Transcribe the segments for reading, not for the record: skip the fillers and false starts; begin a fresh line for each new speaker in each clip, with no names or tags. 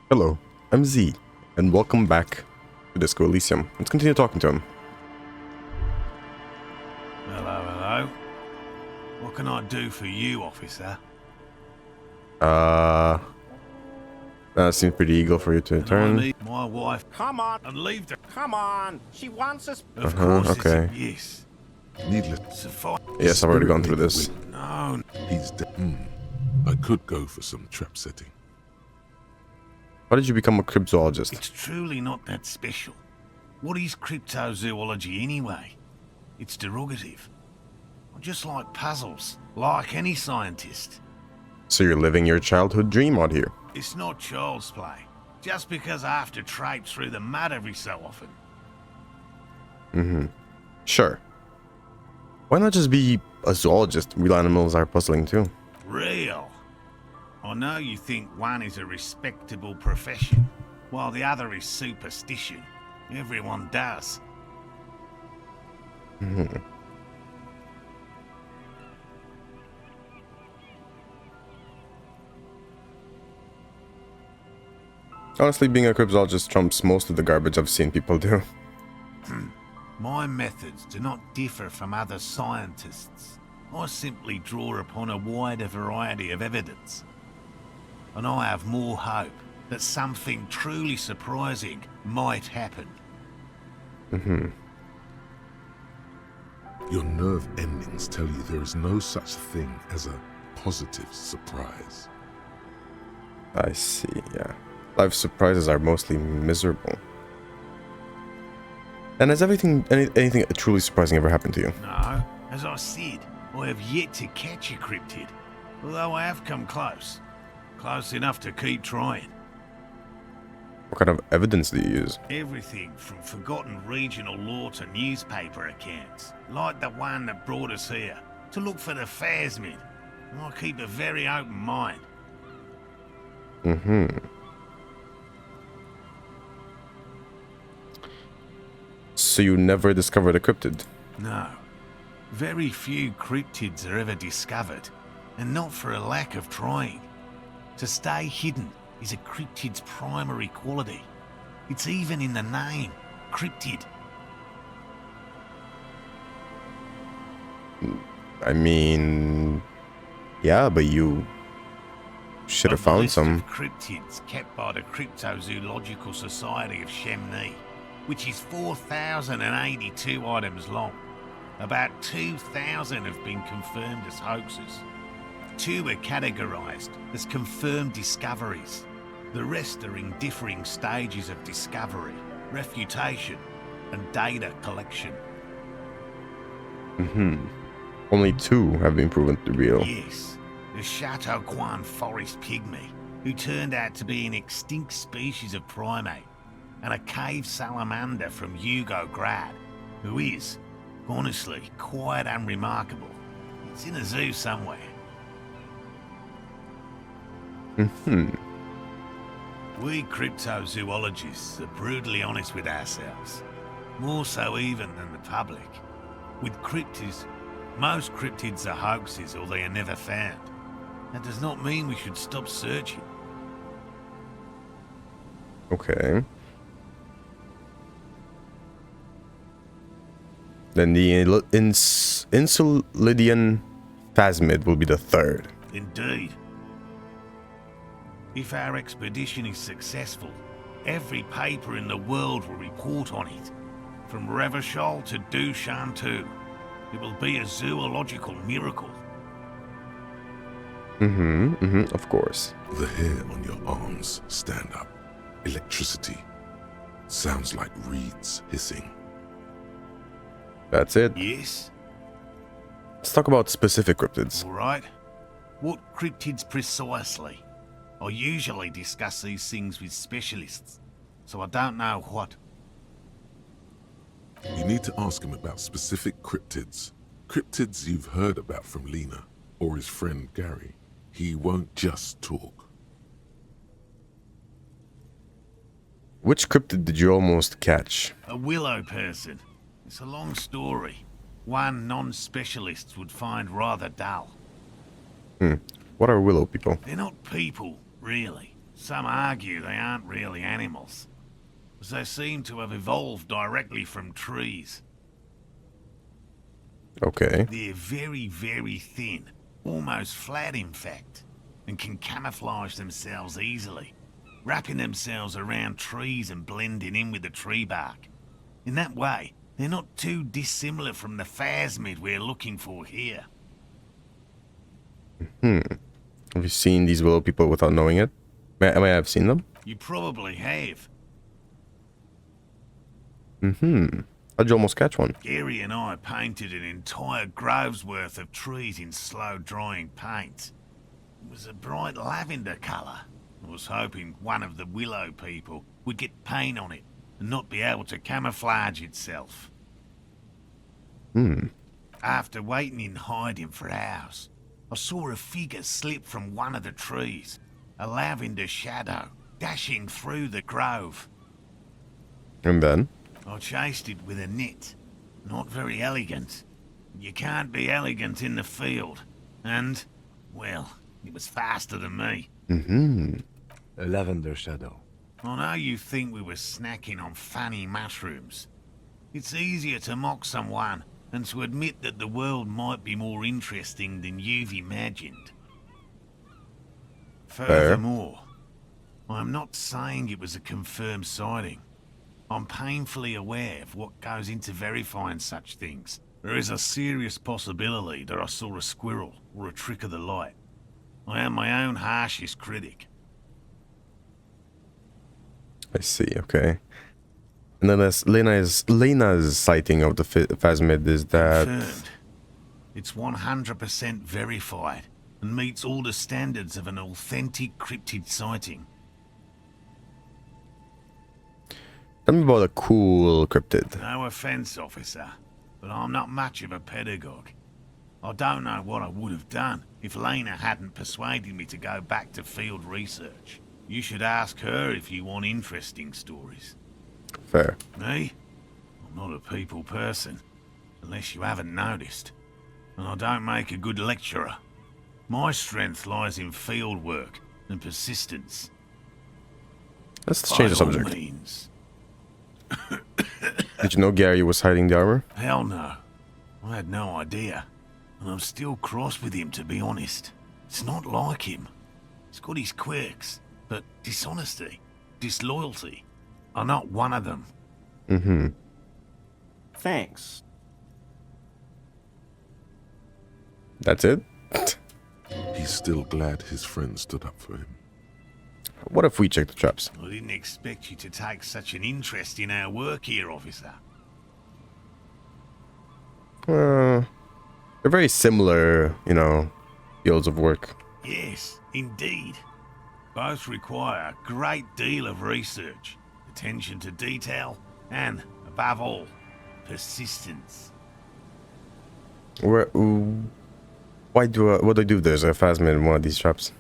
Hello, I'm Z, and welcome back to Disco Elysium. Let's continue talking to him.
Hello, hello. What can I do for you, officer?
That seems pretty eager for you to
Can I
return.
meet my wife?
Come on,
And leave the...
come on. She wants us.
Of course
okay.
it's a yes.
Needless.
Suffice.
Yes, I've already gone through this.
No.
He's dead. I could go for some trap setting.
Why did you become a cryptozoologist?
It's truly not that special. What is cryptozoology anyway? It's derogative. I just like puzzles, like any scientist.
So you're living your childhood dream out here.
It's not child's play. Just because I have to traipse through the mud every so often.
Sure. Why not just be a zoologist? Real animals are puzzling too.
Real. I know you think one is a respectable profession, while the other is superstition. Everyone does.
Honestly, being a cryptozoologist trumps most of the garbage I've seen people do.
My methods do not differ from other scientists. I simply draw upon a wider variety of evidence. And I have more hope that something truly surprising might happen.
Your nerve endings tell you there is no such thing as a positive surprise.
I see, yeah. Life surprises are mostly miserable. And has anything truly surprising ever happened to you?
No, as I said, I have yet to catch a cryptid, although I have come close. Close enough to keep trying.
What kind of evidence do you use?
Everything from forgotten regional lore to newspaper accounts, like the one that brought us here, to look for the Phasmid. I keep a very open mind.
So you never discovered a cryptid?
No. Very few cryptids are ever discovered, and not for a lack of trying. To stay hidden is a cryptid's primary quality. It's even in the name, cryptid.
I mean, yeah, but you should have found some.
Of cryptids kept by the Cryptozoological Society of Chemney, which is 4,082 items long. About 2,000 have been confirmed as hoaxes. 2 are categorized as confirmed discoveries. The rest are in differing stages of discovery, refutation, and data collection.
Only 2 have been proven to be real.
Yes, the Chateau Quan forest pygmy, who turned out to be an extinct species of primate, and a cave salamander from Hugo Grad, who is, honestly, quite unremarkable. It's in a zoo somewhere. We cryptozoologists are brutally honest with ourselves, more so even than the public. With cryptids, most cryptids are hoaxes or they are never found. That does not mean we should stop searching.
Okay. Then the Insulidian Phasmid will be the 3rd.
Indeed. If our expedition is successful, every paper in the world will report on it. From Revachol to Dushantu. It will be a zoological miracle.
Of course.
The hair on your arms stand up. Electricity. Sounds like reeds hissing.
That's it.
Yes?
Let's talk about specific cryptids.
All right. What cryptids precisely? I usually discuss these things with specialists, so I don't know what.
You need to ask him about specific cryptids. Cryptids you've heard about from Lena, or his friend Gary. He won't just talk.
Which cryptid did you almost catch?
A willow person. It's a long story. One non-specialists would find rather dull.
What are willow people?
They're not people, really. Some argue they aren't really animals, as they seem to have evolved directly from trees.
Okay.
They're very, very thin, almost flat in fact, and can camouflage themselves easily, wrapping themselves around trees and blending in with the tree bark. In that way, they're not too dissimilar from the phasmid we're looking for here.
Have you seen these willow people without knowing it? May I have seen them?
You probably have.
How'd you almost catch one?
Gary and I painted an entire grove's worth of trees in slow-drying paint. It was a bright lavender colour. I was hoping one of the willow people would get paint on it and not be able to camouflage itself. After waiting in hiding for hours, I saw a figure slip from one of the trees, a lavender shadow dashing through the grove.
And then?
I chased it with a net. Not very elegant. You can't be elegant in the field. And, well, it was faster than me.
A lavender shadow.
I know you think we were snacking on funny mushrooms. It's easier to mock someone and to admit that the world might be more interesting than you've imagined. Furthermore, I'm not saying it was a confirmed sighting. I'm painfully aware of what goes into verifying such things. There is a serious possibility that I saw a squirrel or a trick of the light. I am my own harshest critic.
I see, okay. And then there's Lena's sighting of the phasmid is that...
Confirmed. It's 100% verified and meets all the standards of an authentic cryptid sighting.
Tell me about a cool cryptid.
No offense, officer, but I'm not much of a pedagogue. I don't know what I would have done if Lena hadn't persuaded me to go back to field research. You should ask her if you want interesting stories.
Fair.
Me? I'm not a people person, unless you haven't noticed. And I don't make a good lecturer. My strength lies in field work and persistence.
Let's change the
By all
subject.
means.
Did you know Gary was hiding the armor?
Hell no. I had no idea. And I'm still cross with him, to be honest. It's not like him. He's got his quirks, but dishonesty, disloyalty are not one of them.
Thanks.
That's it?
He's still glad his friend stood up for him.
What if we check the traps?
I didn't expect you to take such an interest in our work here, officer.
They're very similar, you know, fields of work.
Yes, indeed. Both require a great deal of research, attention to detail, and, above all, persistence.
What do I do if there's a phasmid in one of these traps?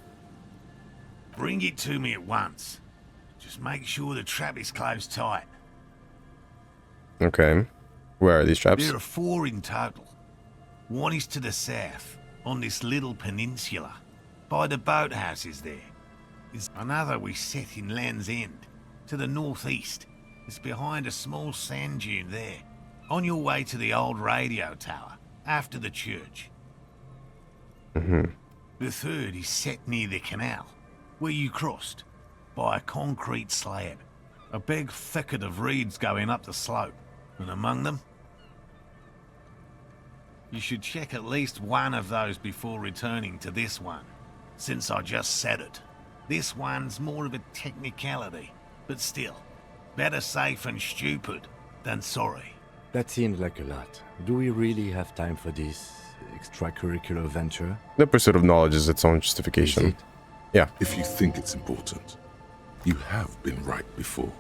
Bring it to me at once. Just make sure the trap is closed tight.
Okay. Where are these traps?
There are 4 in total. One is to the south, on this little peninsula, by the boathouses there. There's another we set in Land's End, to the northeast. It's behind a small sand dune there, on your way to the old radio tower, after the church. The third is set near the canal, where you crossed, by a concrete slab. A big thicket of reeds going up the slope, and among them... You should check at least one of those before returning to this one, since I just said it. This one's more of a technicality, but still, better safe and stupid than sorry.
That seems like a lot. Do we really have time for this extracurricular venture?
The pursuit of knowledge is its own
Is
justification.
it?
Yeah.
If you think it's important, you have been right before.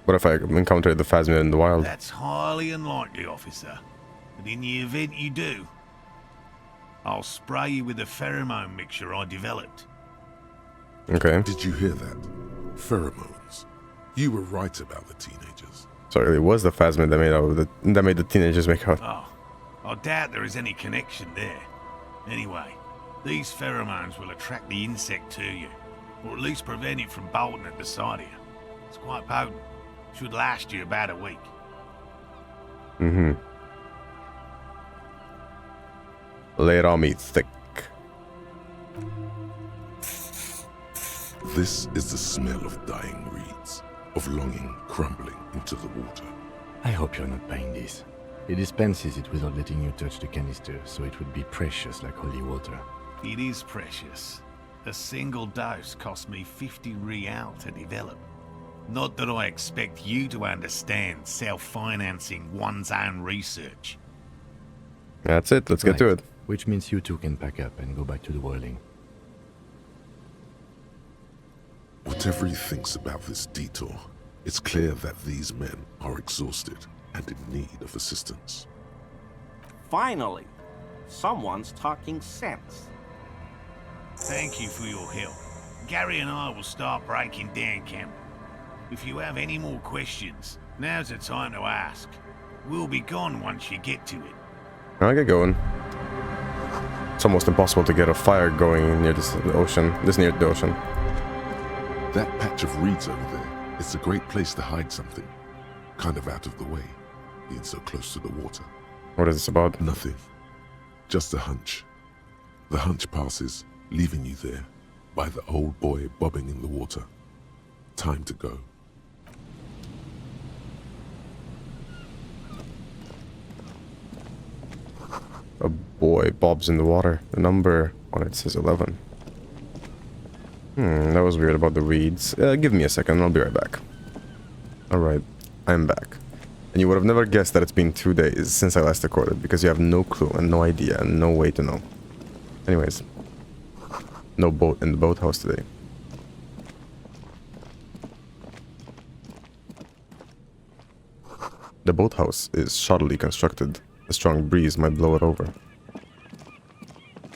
What if I encounter the phasmid in the wild?
That's highly unlikely, officer. But in the event you do, I'll spray you with a pheromone mixture I developed.
Okay.
Did you hear that? Pheromones. You were right about the teenagers.
So it was the phasmid that made the teenagers make out.
Oh, I doubt there is any connection there. Anyway, these pheromones will attract the insect to you. or at least prevent it from bolting at the sight of you. It's quite potent. Should last you about a week.
Mm-hmm. Lay it on me thick.
This is the smell of dying reeds, of longing crumbling into the water.
I hope you're not buying this. He dispenses it without letting you touch the canister, so it would be precious like holy water.
It is precious. A single dose cost me 50 real to develop. Not that I expect you to understand self-financing one's own research.
That's it. Let's get to it.
Which means you two can pack up and go back to the whirling.
Whatever he thinks about this detour, it's clear that these men are exhausted and in need of assistance.
Finally, someone's talking sense.
Thank you for your help. Gary and I will start breaking down camp. If you have any more questions, now's the time to ask. We'll be gone once you get to it.
I'll get going. It's almost impossible to get a fire going near this ocean. This near the ocean.
That patch of reeds over there, it's a great place to hide something. Kind of out of the way, being so close to the water.
What is this about?
Nothing. Just a hunch. The hunch passes, leaving you there, by the old boy bobbing in the water. Time to go.
A boy bobs in the water. The number on it says 11. That was weird about the reeds. Give me a second, I'll be right back. Alright, I'm back. And you would have never guessed that it's been 2 days since I last recorded, because you have no clue and no idea and no way to know. Anyways, no boat in the boathouse today. The boathouse is shoddily constructed. A strong breeze might blow it over.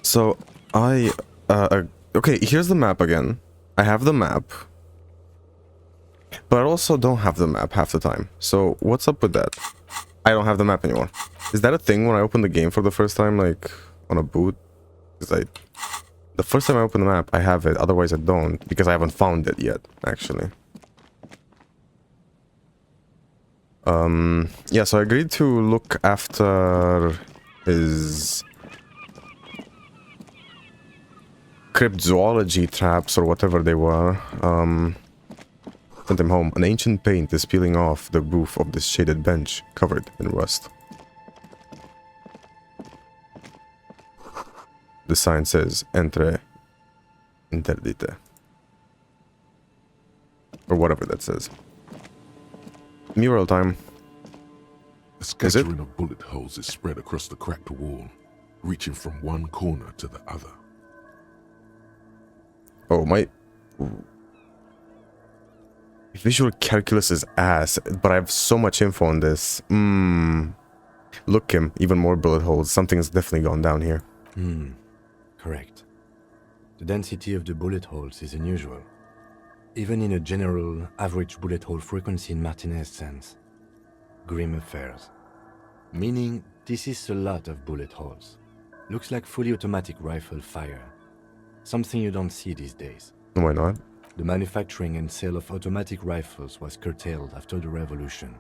So, okay, here's the map again. I have the map. But I also don't have the map half the time. So, what's up with that? I don't have the map anymore. Is that a thing when I open the game for the first time, like, on a boot? Because the first time I open the map, I have it. Otherwise, I don't. Because I haven't found it yet, actually. Yeah, so I agreed to look after his cryptozoology traps or whatever they were. Sent him home. An ancient paint is peeling off the roof of this shaded bench, covered in rust. The sign says, Interdite. Or whatever that says. Mural time.
A scattering of bullet holes is spread across the cracked wall, reaching from one corner to the other.
Oh, my visual calculus is ass, but I have so much info on this. Look, Kim, even more bullet holes. Something's definitely gone down here.
Correct. The density of the bullet holes is unusual. Even in a general average bullet hole frequency in Martinez sense. Grim affairs. Meaning, this is a lot of bullet holes. Looks like fully automatic rifle fire. Something you don't see these days.
Why not?
The manufacturing and sale of automatic rifles was curtailed after the revolution.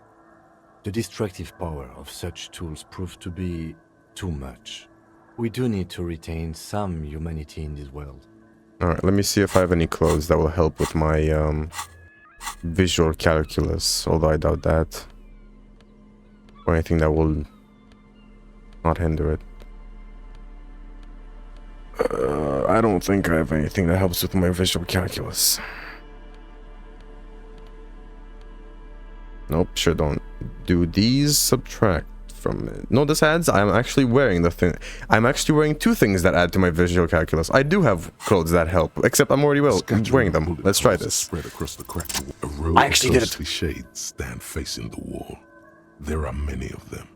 The destructive power of such tools proved to be too much. We do need to retain some humanity in this world.
Alright, let me see if I have any clothes that will help with my visual calculus, although I doubt that. Or anything that will not hinder it. I don't think I have anything that helps with my visual calculus. Nope, sure don't. Do these subtract from it? No, this adds. I'm actually wearing the thing. I'm actually wearing two things that add to my visual calculus. I do have clothes that help, except I'm already wearing them. Let's try this.
Spread across the cracked wall. A row
I actually
of
did it.
ghostly shades stand facing the wall. There are many of them,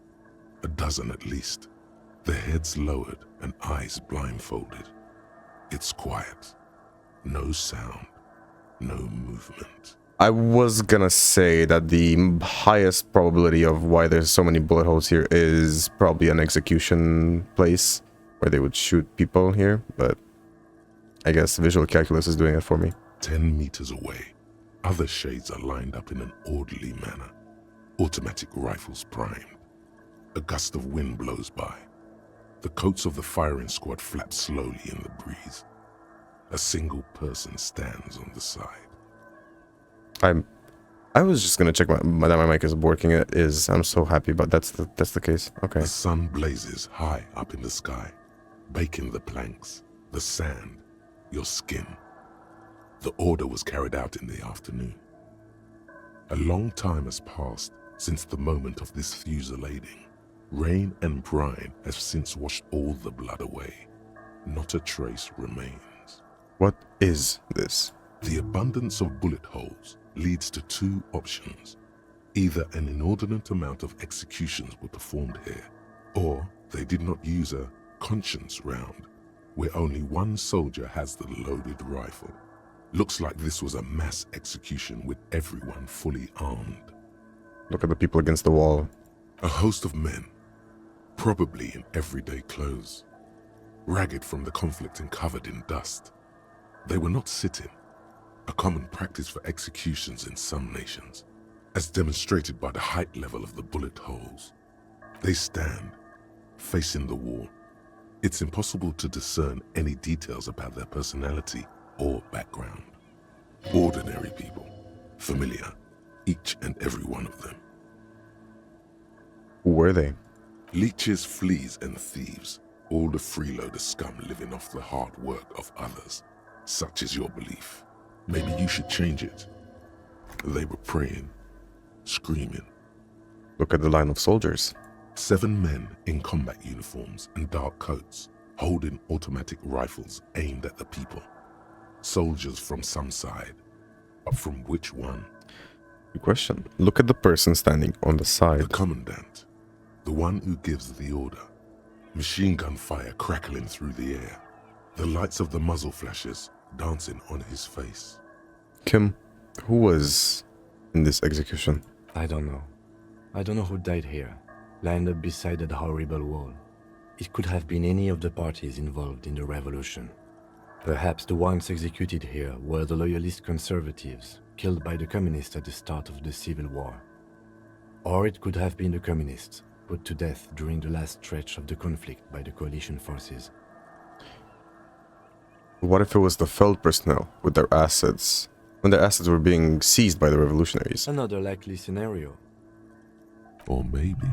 a dozen at least. Their heads lowered and eyes blindfolded. It's quiet. No sound. No movement.
I was gonna say that the highest probability of why there's so many bullet holes here is probably an execution place where they would shoot people here, but I guess visual calculus is doing it for me.
10 meters away, other shades are lined up in an orderly manner, automatic rifles primed. A gust of wind blows by. The coats of the firing squad flap slowly in the breeze. A single person stands on the side.
I was just gonna check that my mic is working. It is. I'm so happy, but that's the case. Okay.
The sun blazes high up in the sky, baking the planks, the sand, your skin. The order was carried out in the afternoon. A long time has passed since the moment of this fusillading. Rain and brine have since washed all the blood away. Not a trace remains.
What is this?
The abundance of bullet holes leads to two options. Either an inordinate amount of executions were performed here, or they did not use a conscience round, where only one soldier has the loaded rifle. Looks like this was a mass execution with everyone fully armed.
Look at the people against the wall.
A host of men, probably in everyday clothes, ragged from the conflict and covered in dust. They were not sitting, a common practice for executions in some nations, as demonstrated by the height level of the bullet holes. They stand, facing the wall. It's impossible to discern any details about their personality or background. Ordinary people, familiar, each and every one of them.
Who were they?
Leeches, fleas, and thieves, all the freeloader scum living off the hard work of others. Such is your belief. Maybe you should change it. They were praying, screaming.
Look at the line of soldiers.
7 men in combat uniforms and dark coats, holding automatic rifles aimed at the people. Soldiers from some side, but from which one?
Good question. Look at the person standing on the
The
side.
commandant, the one who gives the order. Machine gun fire crackling through the air. The lights of the muzzle flashes dancing on his face.
Kim, who was in this execution?
I don't know. I don't know who died here, lined up beside that horrible wall. It could have been any of the parties involved in the revolution. Perhaps the ones executed here were the loyalist conservatives, killed by the communists at the start of the Civil War. Or it could have been the communists, put to death during the last stretch of the conflict by the coalition forces.
What if it was the Feld personnel with their assets, when their assets were being seized by the revolutionaries?
Another likely scenario.
Or maybe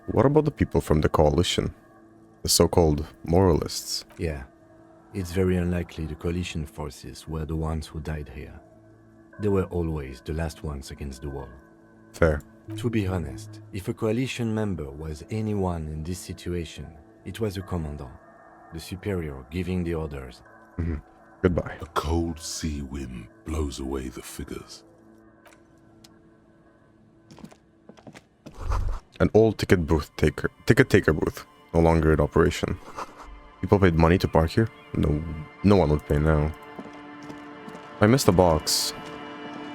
What about the people from the coalition? The so-called moralists?
Yeah, it's very unlikely the coalition forces were the ones who died here. They were always the last ones against the wall.
Fair.
To be honest, if a coalition member was anyone in this situation, it was a commandant, the superior giving the orders.
Goodbye.
a cold sea wind blows away the figures.
An old ticket taker booth, no longer in operation. People paid money to park here? No one would pay now. I missed a box.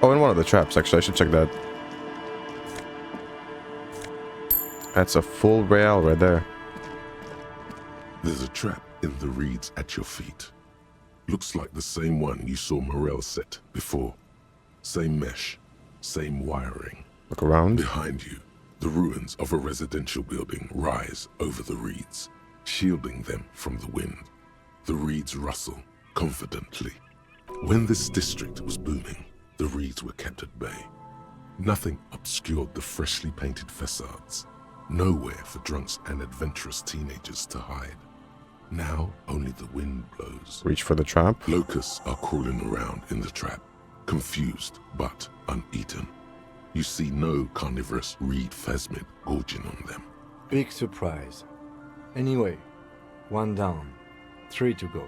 Oh, in one of the traps, actually. I should check that. That's a full real right there.
There's a trap in the reeds at your feet. Looks like the same one you saw Morel set before. Same mesh, same wiring.
Look around.
Behind you, the ruins of a residential building rise over the reeds, shielding them from the wind. The reeds rustle confidently. When this district was booming, the reeds were kept at bay. Nothing obscured the freshly painted facades. Nowhere for drunks and adventurous teenagers to hide. Now only the wind blows.
Reach for the trap.
Locusts are crawling around in the trap, confused but uneaten. You see no carnivorous reed phasmid gorging on them.
Big surprise. Anyway, 1 down, 3 to go.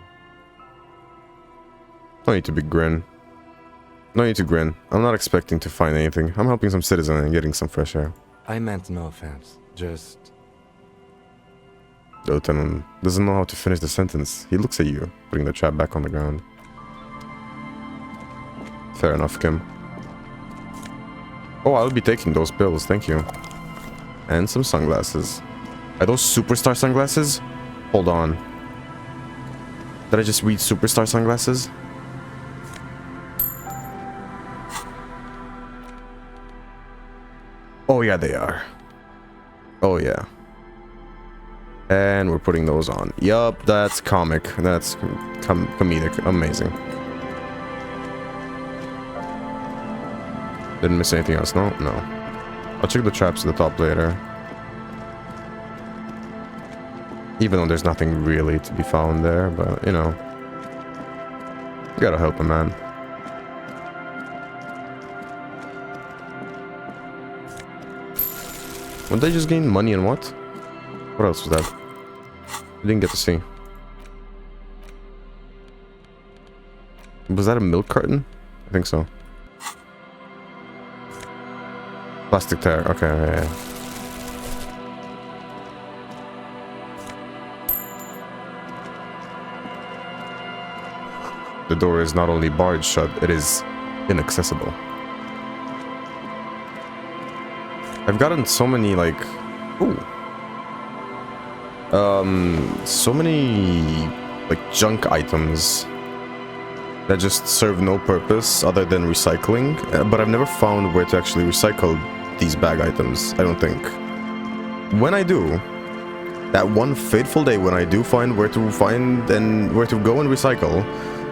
No need to be grin. No need to grin. I'm not expecting to find anything. I'm helping some citizen and getting some fresh air.
I meant no offense, just...
The lieutenant doesn't know how to finish the sentence. He looks at you, putting the trap back on the ground. Fair enough, Kim. Oh, I'll be taking those pills, thank you. And some sunglasses. Are those superstar sunglasses? Hold on. Did I just read superstar sunglasses? Oh yeah, they are. Oh yeah. And we're putting those on. Yup, that's comic. That's comedic. Amazing. Didn't miss anything else, no? No. I'll check the traps at the top later. Even though there's nothing really to be found there, but, you know. You gotta help a man. Would they just gain money and what? What else was that? I didn't get to see. Was that a milk carton? I think so. Plastic tire. Okay, yeah. The door is not only barred shut, it is inaccessible. I've gotten so many, like... Ooh. So many, like, junk items that just serve no purpose other than recycling. But I've never found where to actually recycle these bag items, I don't think. When I do, that one fateful day when I do find where to find and where to go and recycle,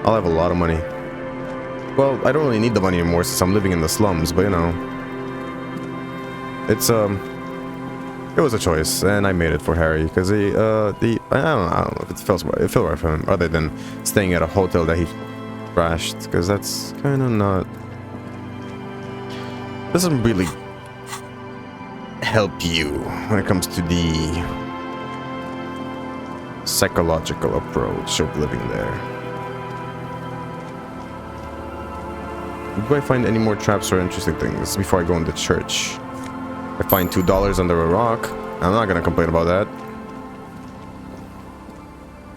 I'll have a lot of money. Well, I don't really need the money anymore since I'm living in the slums, but you know. It's, it was a choice, and I made it for Harry, because I don't know if it felt right for him, other than staying at a hotel that he crashed, because that's kind of not... Doesn't really help you when it comes to the psychological approach of living there. Do I find any more traps or interesting things before I go into church? I find $2 under a rock. I'm not gonna complain about that.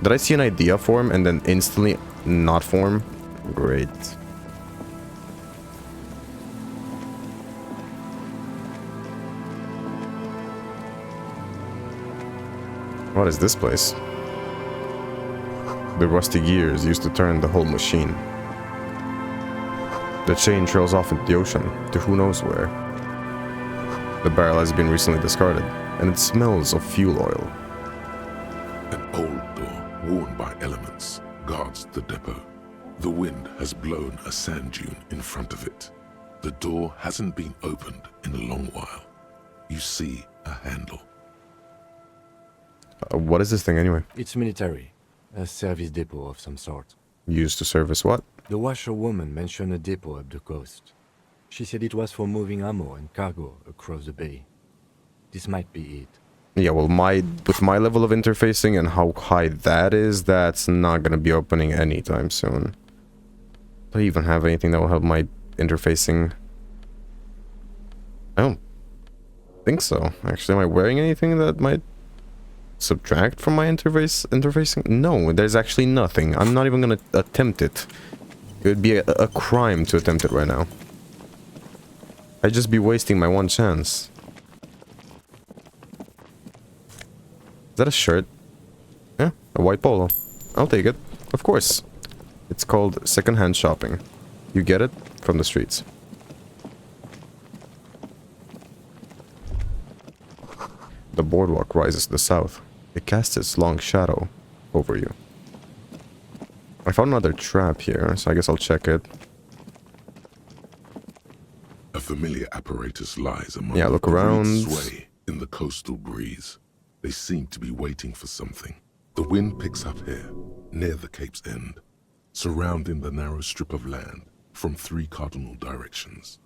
Did I see an idea form and then instantly not form? Great. What is this place? The rusty gears used to turn the whole machine. The chain trails off into the ocean, to who knows where. The barrel has been recently discarded, and it smells of fuel oil.
An old door, worn by elements, guards the depot. The wind has blown a sand dune in front of it. The door hasn't been opened in a long while. You see a handle.
What is this thing anyway?
It's military. A service depot of some sort.
Used to service what?
The washerwoman mentioned a depot up the coast. She said it was for moving ammo and cargo across the bay. This might be it.
Yeah, well, with my level of interfacing and how high that is, that's not gonna be opening anytime soon. Do I even have anything that will help my interfacing? I don't think so. Actually, am I wearing anything that might subtract from my interfacing? No, there's actually nothing. I'm not even gonna attempt it. It would be a crime to attempt it right now. I'd just be wasting my one chance. Is that a shirt? Yeah, a white polo. I'll take it. Of course. It's called secondhand shopping. You get it from the streets. The boardwalk rises to the south. It casts its long shadow over you. I found another trap here, so I guess I'll check it.
A familiar apparatus lies among
Yeah, look
the
around.
reeds sway in the coastal breeze. They seem to be waiting for something. The wind picks up here, near the Cape's end, surrounding the narrow strip of land from 3 cardinal directions.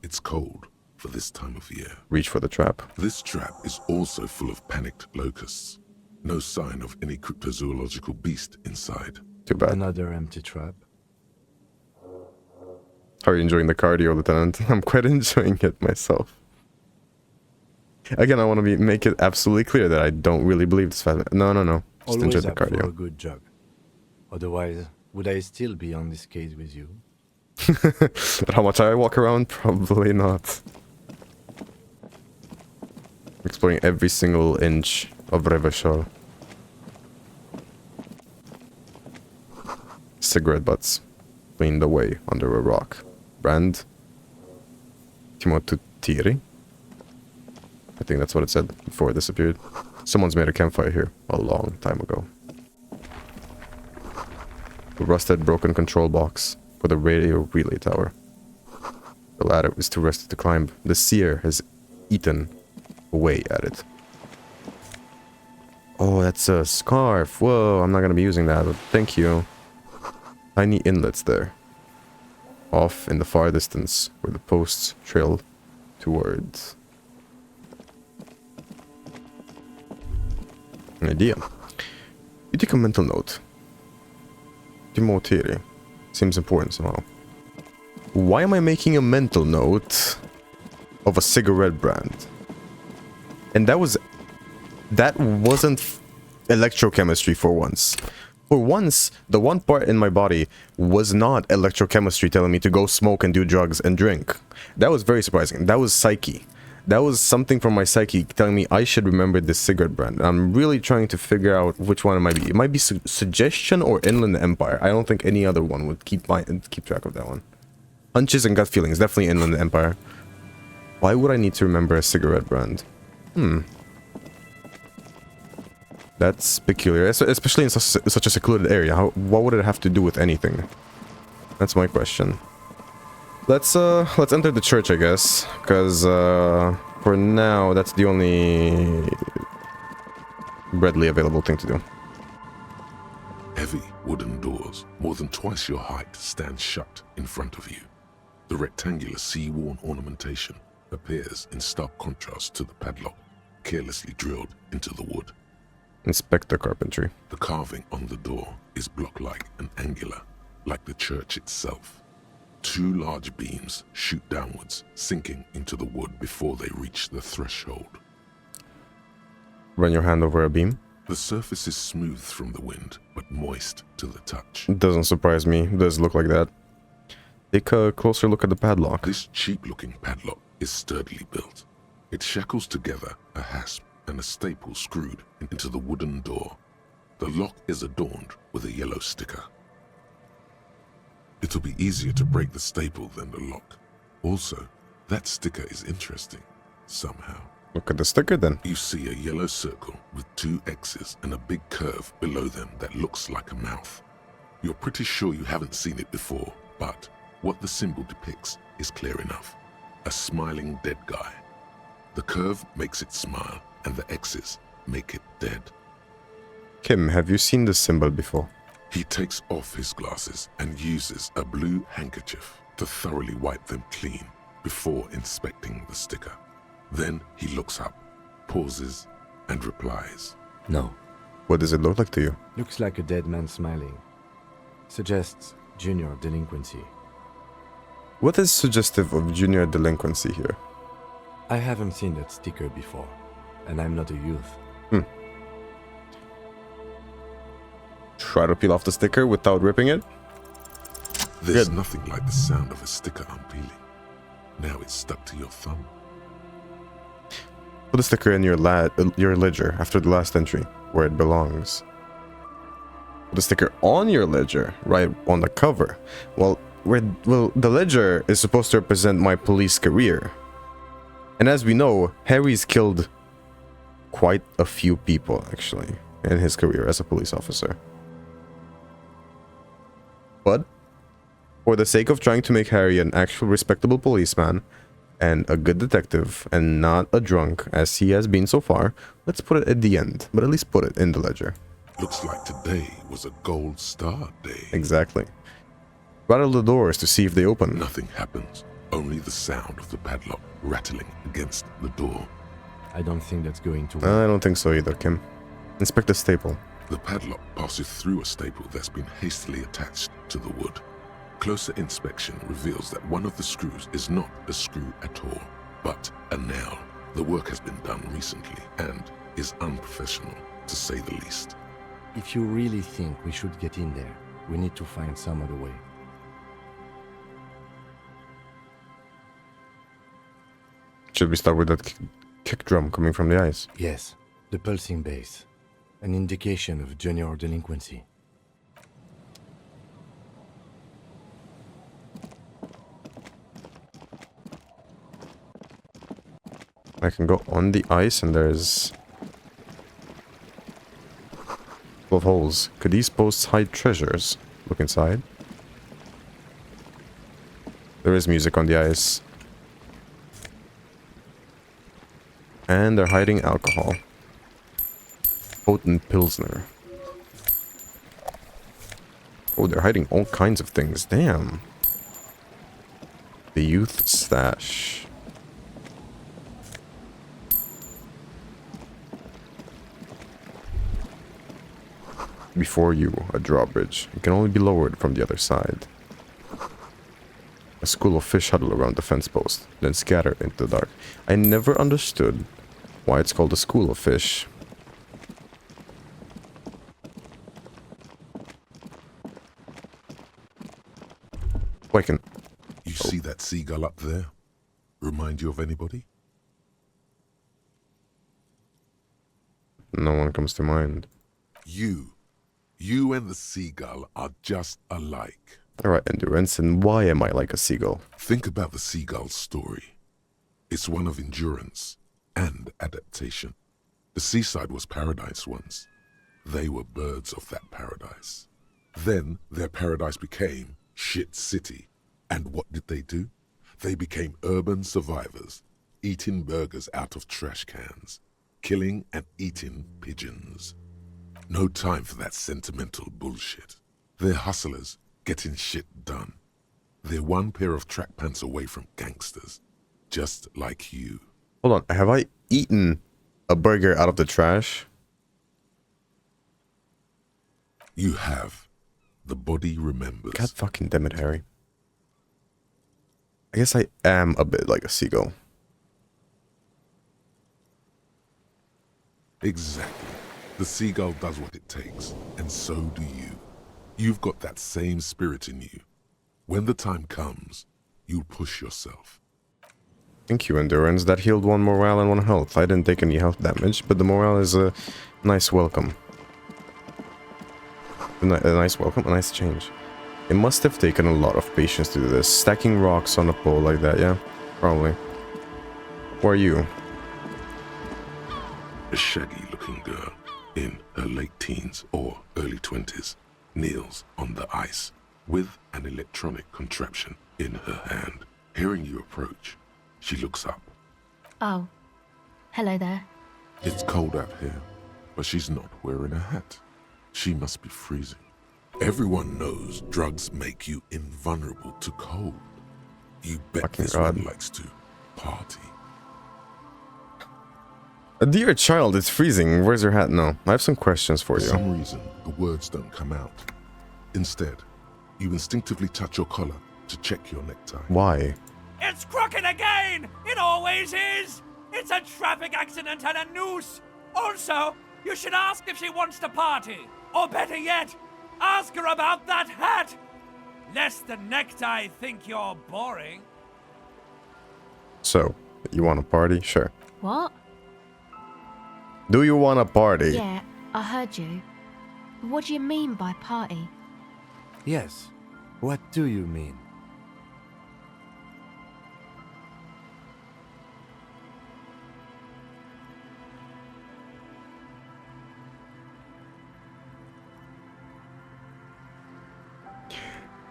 It's cold for this time of year.
Reach for the trap.
This trap is also full of panicked locusts. No sign of any cryptozoological beast inside.
Too bad.
Another empty trap.
How are you enjoying the cardio, Lieutenant? I'm quite enjoying it myself. Again, I want to make it absolutely clear that I don't really believe this fact. No. Just enjoy
Always
the
up for a
cardio.
good jog. Otherwise, would I still be on this case with you?
But how much I walk around? Probably not. Exploring every single inch of Revachol. Cigarette butts cleaned away under a rock. Brand Timotutiri. I think that's what it said before it disappeared. Someone's made a campfire here a long time ago. A rusted, broken control box for the radio relay tower. The ladder is too rusted to climb. The seer has eaten away at it. Oh, that's a scarf. Whoa, I'm not gonna be using that, but thank you. Tiny inlets there. Off in the far distance, where the posts trail towards. An idea. You take a mental note. Timotiri. Seems important somehow. Why am I making a mental note of a cigarette brand? And that wasn't electrochemistry for once. For once, the one part in my body was not electrochemistry telling me to go smoke and do drugs and drink. That was very surprising. That was psyche. That was something from my psyche telling me I should remember this cigarette brand. I'm really trying to figure out which one it might be. It might be Suggestion or Inland Empire. I don't think any other one would keep track of that one. Hunches and gut feelings. Definitely Inland Empire. Why would I need to remember a cigarette brand? That's peculiar, especially in such a secluded area. What would it have to do with anything? That's my question. Let's enter the church, I guess, because for now that's the only readily available thing to do.
Heavy wooden doors, more than twice your height, stand shut in front of you. The rectangular sea-worn ornamentation appears in stark contrast to the padlock, carelessly drilled into the wood.
Inspect the carpentry.
The carving on the door is block-like and angular, like the church itself. Two large beams shoot downwards, sinking into the wood before they reach the threshold.
Run your hand over a beam.
The surface is smooth from the wind, but moist to the touch.
It doesn't surprise me. It does look like that. Take a closer look at the padlock.
This cheap-looking padlock is sturdily built. It shackles together a hasp and a staple screwed into the wooden door. The lock is adorned with a yellow sticker. It'll be easier to break the staple than the lock. Also, that sticker is interesting, somehow.
Look at the sticker then.
You see a yellow circle with two X's and a big curve below them that looks like a mouth. You're pretty sure you haven't seen it before, but what the symbol depicts is clear enough. A smiling dead guy. The curve makes it smile, and the X's make it dead.
Kim, have you seen this symbol before?
He takes off his glasses and uses a blue handkerchief to thoroughly wipe them clean before inspecting the sticker. Then he looks up, pauses, and replies.
No.
What does it look like to you?
Looks like a dead man smiling. Suggests junior delinquency.
What is suggestive of junior delinquency here?
I haven't seen that sticker before, and I'm not a youth.
Try to peel off the sticker without ripping it?
There's
Good.
nothing like the sound of a sticker unpeeling. Now it's stuck to your thumb.
Put the sticker in your ledger after the last entry, where it belongs. Put the sticker on your ledger, right on the cover. Well, the ledger is supposed to represent my police career. And as we know, Harry's killed quite a few people, actually, in his career as a police officer. But, for the sake of trying to make Harry an actual respectable policeman, and a good detective, and not a drunk, as he has been so far, let's put it at the end, but at least put it in the ledger.
Looks like today was a gold star day.
Exactly. Rattle the doors to see if they open.
Nothing happens, only the sound of the padlock rattling against the door.
I don't think that's going to work.
I don't think so either, Kim. Inspect the staple.
The padlock passes through a staple that's been hastily attached to the wood. Closer inspection reveals that one of the screws is not a screw at all, but a nail. The work has been done recently and is unprofessional, to say the least.
If you really think we should get in there, we need to find some other way.
Should we start with that kick drum coming from the ice?
Yes, the pulsing bass. An indication of junior delinquency.
I can go on the ice and there's 12 holes. Could these posts hide treasures? Look inside. There is music on the ice. And they're hiding alcohol. Potent Pilsner. Oh, they're hiding all kinds of things. Damn. The youth stash. Before you, a drawbridge. It can only be lowered from the other side. A school of fish huddle around the fence post, then scatter into the dark. I never understood why it's called a school of fish. Oh, I can...
You see that seagull up there? Remind you of anybody?
No one comes to mind.
You and the seagull are just alike.
Alright, Endurance, and why am I like a seagull?
Think about the seagull's story. It's one of endurance and adaptation. The seaside was paradise once. They were birds of that paradise. Then their paradise became shit city. And what did they do? They became urban survivors, eating burgers out of trash cans, killing and eating pigeons. No time for that sentimental bullshit. They're hustlers, getting shit done. They're one pair of track pants away from gangsters, just like you.
Hold on, have I eaten a burger out of the trash?
You have. The body remembers.
God fucking damn it, Harry. I guess I am a bit like a seagull.
Exactly. The seagull does what it takes, and so do you. You've got that same spirit in you. When the time comes, you'll push yourself.
Thank you, Endurance. That healed 1 morale and 1 health. I didn't take any health damage, but the morale is a nice welcome. A nice welcome, a nice change. It must have taken a lot of patience to do this. Stacking rocks on a pole like that, yeah? Probably. Who are you?
A shaggy-looking girl in her late teens or early 20s kneels on the ice with an electronic contraption in her hand. Hearing you approach, she looks up.
Oh, hello there.
It's cold out here, but she's not wearing a hat. She must be freezing. Everyone knows drugs make you invulnerable to cold. You bet
Fucking
this
God.
one likes to party.
Dear child, it's freezing. Where's your hat now? I have some questions for
For
you.
some reason, the words don't come out. Instead, you instinctively touch your collar to check your necktie.
Why?
It's crooked again! It always is! It's a traffic accident and a noose! Also, you should ask if she wants to party. Or better yet, ask her about that hat! Lest the necktie think you're boring.
So, you want a party? Sure.
What?
Do you want a party?
Yeah, I heard you. What do you mean by party?
Yes. What do you mean?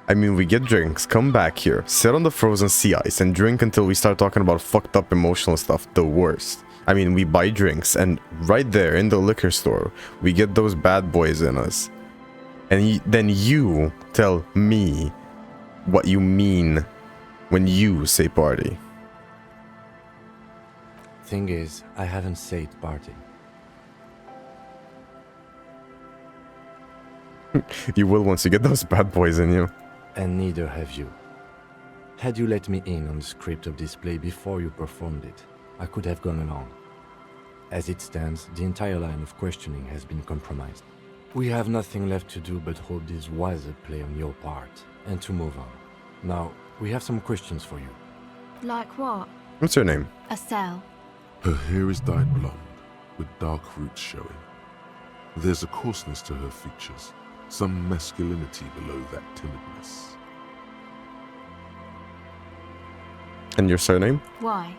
I mean, we get drinks, come back here, sit on the frozen sea ice, and drink until we start talking about fucked up emotional stuff. The worst. I mean, we buy drinks, and right there in the liquor store, we get those bad boys in us. And then you tell me what you mean when you say party.
Thing is, I haven't said party.
You will once you get those bad boys in you.
And neither have you. Had you let me in on the script of this play before you performed it, I could have gone along. As it stands, the entire line of questioning has been compromised. We have nothing left to do but hope this was a play on your part, and to move on. Now, we have some questions for you.
Like what?
What's your name?
A cell.
Her hair is dyed blonde, with dark roots showing. There's a coarseness to her features, some masculinity below that timidness.
And your surname?
Why?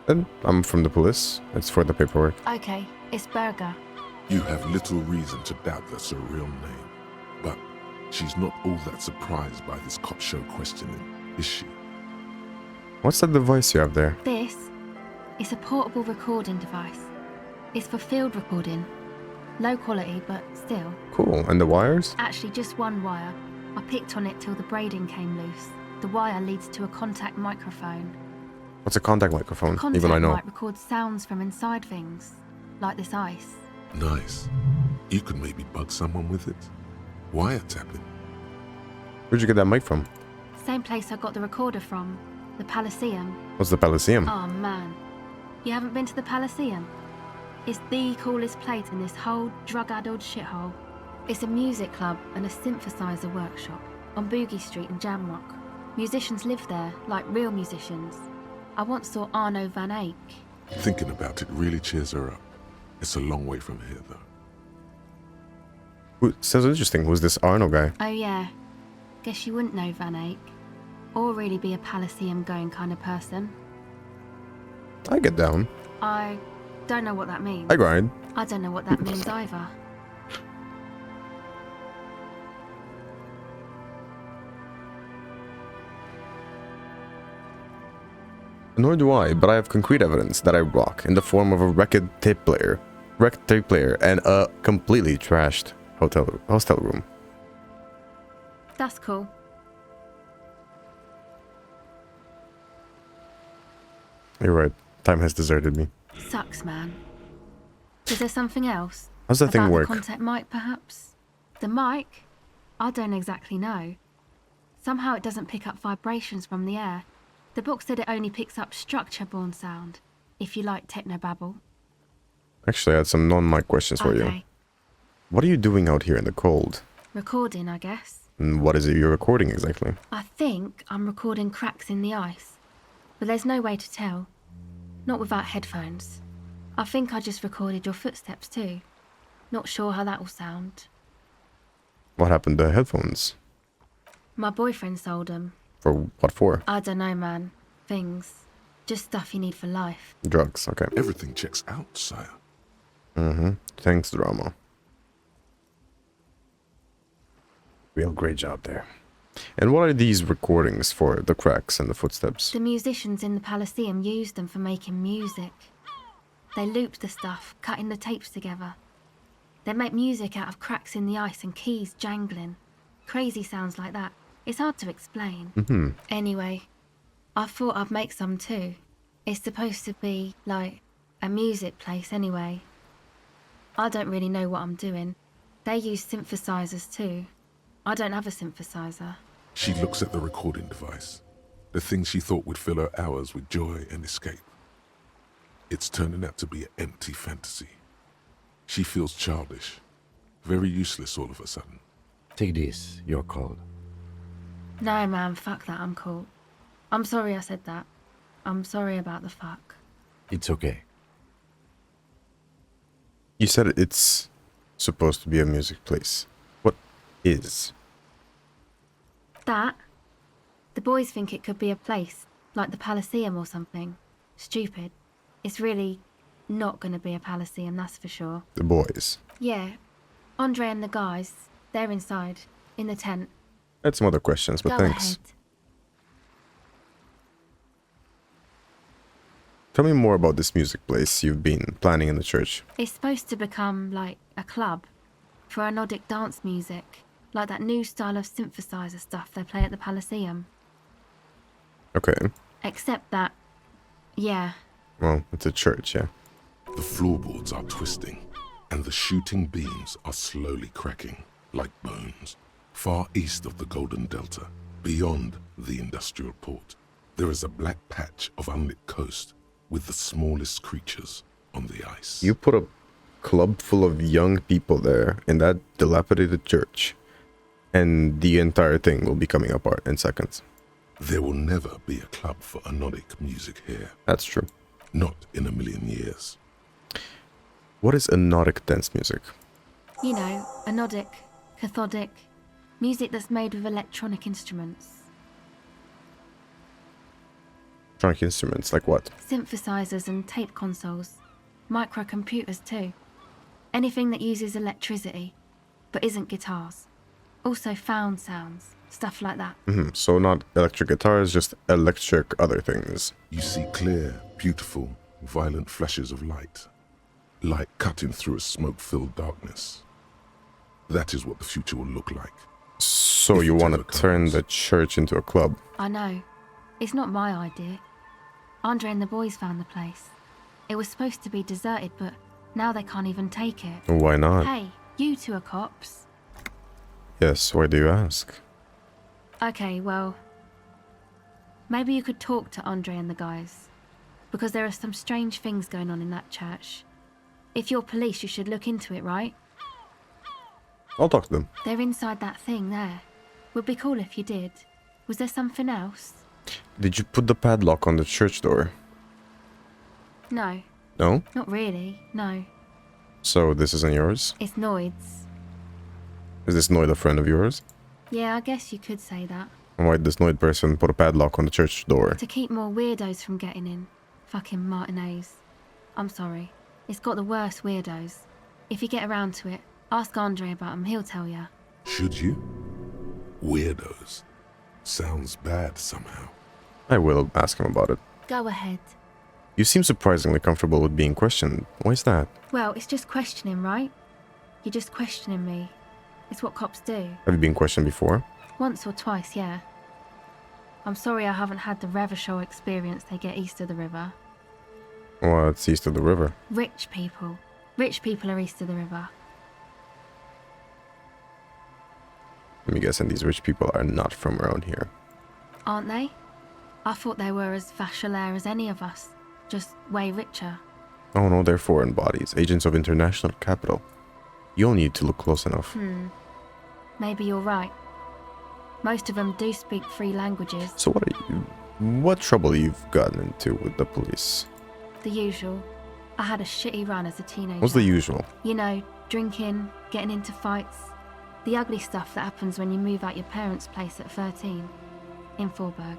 And I'm from the police. It's for the paperwork.
Okay, it's Berger.
You have little reason to doubt that's her real name. But she's not all that surprised by this cop show questioning, is she?
What's that device you have there?
This is a portable recording device. It's for field recording. Low quality, but still.
Cool. And the wires?
Actually, just one wire. I picked on it till the braiding came loose. The wire leads to a contact microphone.
What's a contact microphone?
Contact
Even I know.
might record sounds from inside things, like this ice.
Nice. You could maybe bug someone with it. Wiretap it.
Where'd you get that mic from?
Same place I got the recorder from, the Palaceum.
What's the Palaceum?
Oh man, you haven't been to the Palaceum? It's the coolest place in this whole drug-addled shithole. It's a music club and a synthesizer workshop on Boogie Street in Jamrock. Musicians live there, like real musicians. I once saw Arno van Eyck.
Thinking about it really cheers her up. It's a long way from here, though.
Sounds interesting. Who's this Arno guy?
Oh yeah, guess you wouldn't know Van Eyck. Or really be a Palaceum going kind of person.
I get down.
I don't know what that means.
I grind.
I don't know what that means either.
Nor do I, but I have concrete evidence that I rock in the form of a wrecked tape player, and a completely trashed hostel room.
That's cool.
You're right. Time has deserted me.
Sucks, man. Is there something else?
How's that thing
About
work?
the contact mic, perhaps? The mic? I don't exactly know. Somehow it doesn't pick up vibrations from the air. The book said it only picks up structure-borne sound, if you like technobabble.
Actually, I had some non-mic questions for you.
Okay.
What are you doing out here in the cold?
Recording, I guess.
And what is it you're recording exactly?
I think I'm recording cracks in the ice. But there's no way to tell. Not without headphones. I think I just recorded your footsteps too. Not sure how that will sound.
What happened to headphones?
My boyfriend sold them.
For what for?
I don't know, man. Things. Just stuff you need for life.
Drugs, okay.
Everything checks out, sire.
Thanks, drama. Real great job there. And what are these recordings for, the cracks and the footsteps?
The musicians in the Palaceum used them for making music. They looped the stuff, cutting the tapes together. They make music out of cracks in the ice and keys jangling. Crazy sounds like that. It's hard to explain. Anyway, I thought I'd make some too. It's supposed to be, like, a music place anyway. I don't really know what I'm doing. They use synthesizers too. I don't have a synthesizer.
She looks at the recording device. The thing she thought would fill her hours with joy and escape. It's turning out to be an empty fantasy. She feels childish. Very useless all of a sudden.
Take this, you're called.
No, man, fuck that, I'm cool. I'm sorry I said that. I'm sorry about the fuck.
It's okay.
You said it's supposed to be a music place. What is?
That? The boys think it could be a place, like the Palaceum or something. Stupid. It's really not gonna be a Palaceum, that's for sure.
The boys.
Yeah. Andre and the guys, they're inside, in the tent.
I had some other questions, but
Go
thanks.
ahead.
Tell me more about this music place you've been planning in the church.
It's supposed to become, like, a club for anodic dance music, like that new style of synthesizer stuff they play at the Palaceum.
Okay.
Except that, yeah,
Well, it's a church, yeah.
The floorboards are twisting, and the shooting beams are slowly cracking, like bones. Far east of the Golden Delta, beyond the industrial port, there is a black patch of unlit coast with the smallest creatures on the ice.
You put a club full of young people there in that dilapidated church, and the entire thing will be coming apart in seconds.
There will never be a club for anodic music here.
That's true.
Not in a million years.
What is anodic dance music?
you know, anodic, cathodic, music that's made with electronic instruments.
Electronic instruments, like what?
Synthesizers and tape consoles. Microcomputers too. Anything that uses electricity, but isn't guitars. Also found sounds, stuff like that.
So not electric guitars, just electric other things.
You see clear, beautiful, violent flashes of light. Light cutting through a smoke-filled darkness. That is what the future will look like.
So
If
you
it
want
ever
to turn
comes.
the church into a club?
I know. It's not my idea. Andre and the boys found the place. It was supposed to be deserted, but now they can't even take it.
Why not?
Hey, you two are cops.
Yes, why do you ask?
Okay, well, maybe you could talk to Andre and the guys, because there are some strange things going on in that church. If you're police, you should look into it, right?
I'll talk to them.
They're inside that thing there. Would be cool if you did. Was there something else?
Did you put the padlock on the church door?
No,
No?
not really, no.
So this isn't yours?
It's Noid's.
Is this Noid a friend of yours?
Yeah, I guess you could say that.
And why did this Noid person put a padlock on the church door?
To keep more weirdos from getting in. Fucking Martinez. I'm sorry. It's got the worst weirdos. If you get around to it, ask Andre about them, he'll tell ya.
Should you? Weirdos. Sounds bad somehow.
I will ask him about it.
Go ahead.
You seem surprisingly comfortable with being questioned. Why is that?
Well, it's just questioning, right? You're just questioning me. It's what cops do.
Have you been questioned before?
Once or twice, yeah. I'm sorry I haven't had the Revachol experience they get east of the river.
What's east of the river?
Rich people. Rich people are east of the river.
Let me guess, and these rich people are not from around here.
Aren't they? I thought they were as Vachalaire as any of us. Just way richer.
Oh no, they're foreign bodies, agents of international capital. You'll need to look close enough.
Maybe you're right. Most of them do speak 3 languages.
So what trouble you've gotten into with the police?
The usual. I had a shitty run as a teenager.
What's the usual?
You know, drinking, getting into fights. The ugly stuff that happens when you move out your parents' place at 13. In Forberg.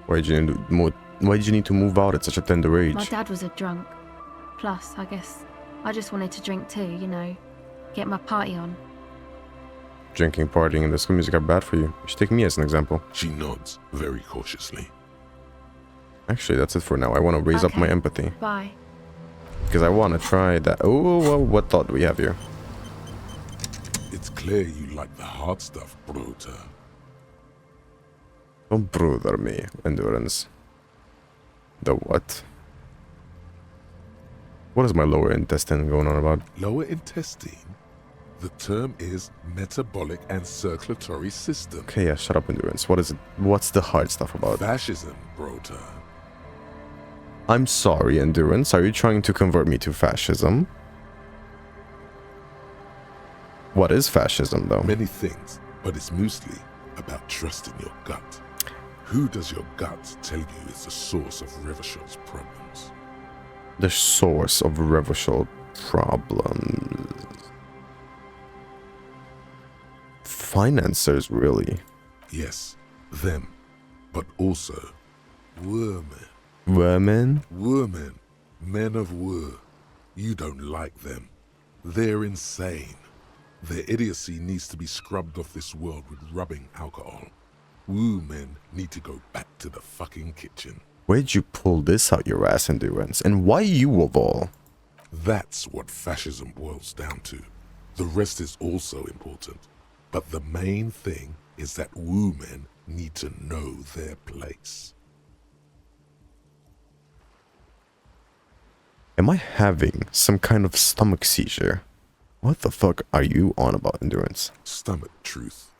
Why did you need to move out at such a tender age?
My dad was a drunk. Plus, I guess, I just wanted to drink too, you know. Get my party on.
Drinking, partying, and disco music are bad for you. You should take me as an example.
She nods very cautiously.
Actually, that's it for now. I want to raise up my
Okay.
empathy.
Bye.
Because I want to try that. Oh, well, what thought do we have here?
It's clear you like the hard stuff, Bruta.
Don't brother me, endurance. The what? What is my lower intestine going on about?
Lower intestine? The term is metabolic and circulatory system.
Okay, yeah, shut up, endurance. What is it? What's the hard stuff about?
Fascism, Bruta.
I'm sorry, endurance. Are you trying to convert me to fascism? What is fascism, though?
Many things, but it's mostly about trusting your gut. Who does your gut tell you is the source of Revachol's problems?
The source of Revachol problems. Financiers, really.
Yes, them, but also women.
Women?
Women, men of war. You don't like them. They're insane. Their idiocy needs to be scrubbed off this world with rubbing alcohol. Woo men need to go back to the fucking kitchen.
Where'd you pull this out your ass, endurance? And why you of all?
That's what fascism boils down to. The rest is also important. But the main thing is that woo men need to know their place.
Am I having some kind of stomach seizure? What the fuck are you on about, endurance?
Stomach truth.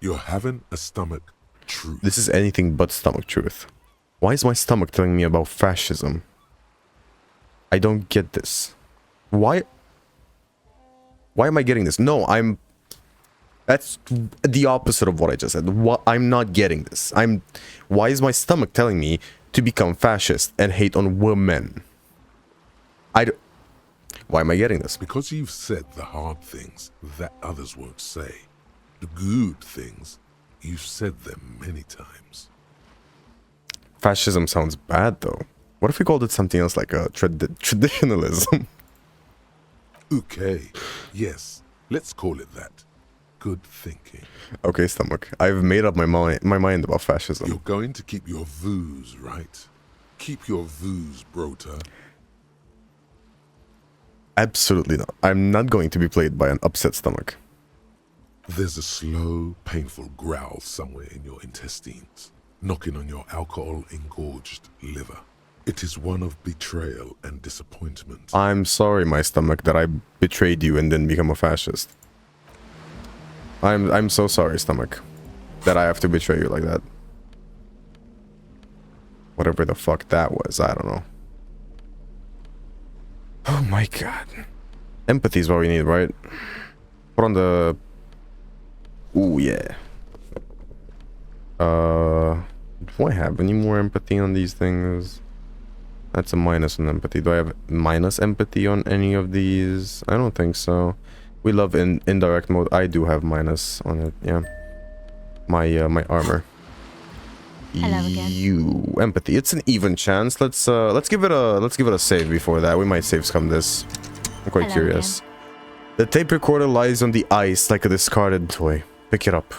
You're having a stomach truth.
This is anything but stomach truth. Why is my stomach telling me about fascism? I don't get this. Why am I getting this? No, that's the opposite of what I just said. I'm not getting this. Why is my stomach telling me to become fascist and hate on women? Why am I getting this?
Because you've said the hard things that others won't say. The good things, you've said them many times.
Fascism sounds bad, though. What if we called it something else, like a traditionalism?
Okay, yes, let's call it that. Good thinking.
Okay, stomach. I've made up my mind about fascism.
You're going to keep your vooz, right? Keep your vooz, brota.
Absolutely not. I'm not going to be played by an upset stomach.
There's a slow, painful growl somewhere in your intestines, knocking on your alcohol-engorged liver. It is one of betrayal and disappointment.
I'm sorry, my stomach, that I betrayed you and then become a fascist. I'm so sorry, stomach, that I have to betray you like that. Whatever the fuck that was, I don't know. Oh my god. Empathy is what we need, right? Put on the... Ooh, yeah. Do I have any more empathy on these things? That's a minus on empathy. Do I have minus empathy on any of these? I don't think so. We love indirect mode. I do have minus on it, yeah. My armor.
Hello again.
You empathy. It's an even chance. Let's give it a save before that. We might save scum this. I'm quite
Hello
curious. The tape recorder lies on the ice like a discarded toy. Pick it up.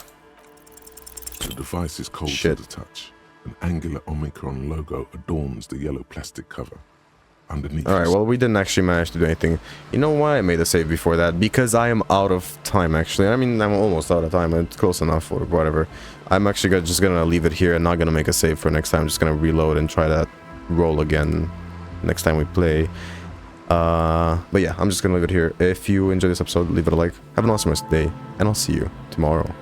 The device is cold
Shit.
to the touch. An angular Omicron logo adorns the yellow plastic cover. Underneath.
Alright, well, we didn't actually manage to do anything. You know why I made a save before that? Because I am out of time, actually. I mean, I'm almost out of time. It's close enough or whatever. I'm actually just gonna leave it here and not gonna make a save for next time. I'm just gonna reload and try that roll again next time we play. But yeah, I'm just gonna leave it here. If you enjoyed this episode, leave it a like. Have an awesome rest of the day, and I'll see you tomorrow.